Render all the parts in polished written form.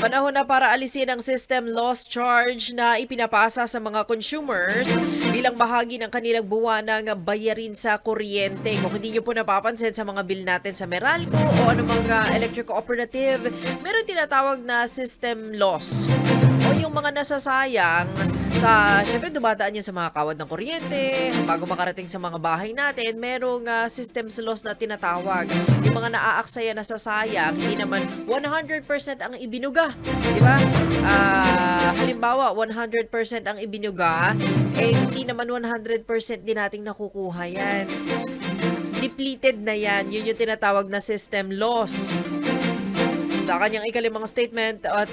Panahon na para alisin ang system loss charge na ipinapasa sa mga consumers bilang bahagi ng kanilang buwanang bayarin sa kuryente. Kung hindi nyo po napapansin sa mga bill natin sa Meralco o anumang electric cooperative, meron tinatawag na system loss. O yung mga nasasayang syempre dumadaan yan sa mga kawad ng kuryente, bago makarating sa mga bahay natin, merong systems loss na tinatawag. Yung mga naaaksaya na sasayang, hindi naman 100% ang ibinuga. Di ba? Halimbawa, 100% ang ibinuga, hindi naman 100% din nating nakukuha yan. Depleted na yan. Yun yung tinatawag na system loss. Sa kanyang ikalimang statement at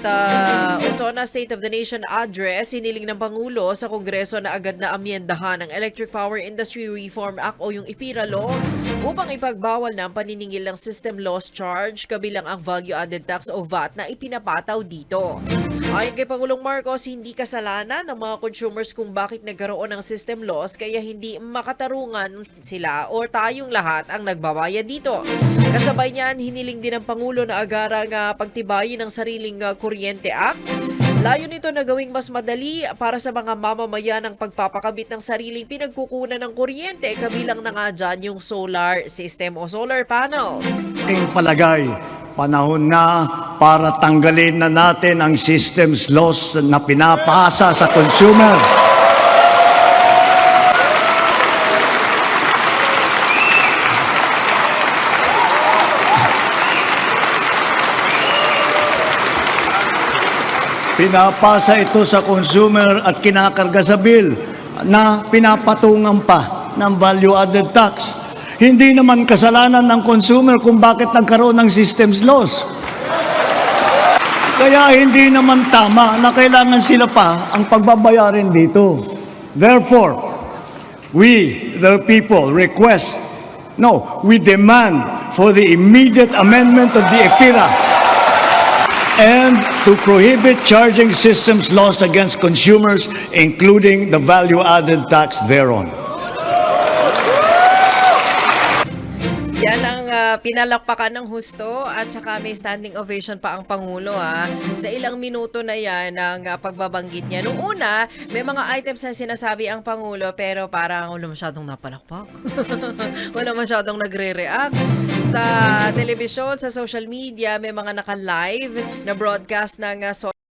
Osona State of the Nation address, hiniling ng Pangulo sa Kongreso na agad na amyendahan ang Electric Power Industry Reform Act o yung IPIRA Law upang ipagbawal na ang paniningil ng system loss charge kabilang ang Value Added Tax o VAT na ipinapataw dito. Ayon kay Pangulong Marcos, hindi kasalanan ng mga consumers kung bakit nagkaroon ng system loss kaya hindi makatarungan sila o tayong lahat ang nagbabayad dito. Kasabay niyan, hiniling din ng Pangulo na agarang pagtibayin ng sariling Kuryente Act. Layo nito na gawing mas madali para sa mga mamamayan ang pagpapakabit ng sariling pinagkukunan ng kuryente kabilang na nga dyan yung solar system o solar panels. Aking palagay, panahon na para tanggalin na natin ang systems loss na pinapasa sa consumer. Pinapasa ito sa consumer at kinakarga sa bill na pinapatungan pa ng value-added tax. Hindi naman kasalanan ng consumer kung bakit nagkaroon ng systems loss. Kaya hindi naman tama na kailangan sila pa ang pagbabayarin dito. Therefore, we, the people, we demand for the immediate amendment of the IPIRA and to prohibit charging systems loss against consumers, including the value-added tax thereon. Yan ang pinalakpakan ng husto at saka may standing ovation pa ang Pangulo sa ilang minuto na yan ang pagbabanggit niya. Noong una, may mga items na sinasabi ang Pangulo pero parang wala masyadong napalakpak. Wala masyadong nagre-react. Sa telebisyon, sa social media, may mga naka-live na broadcast ng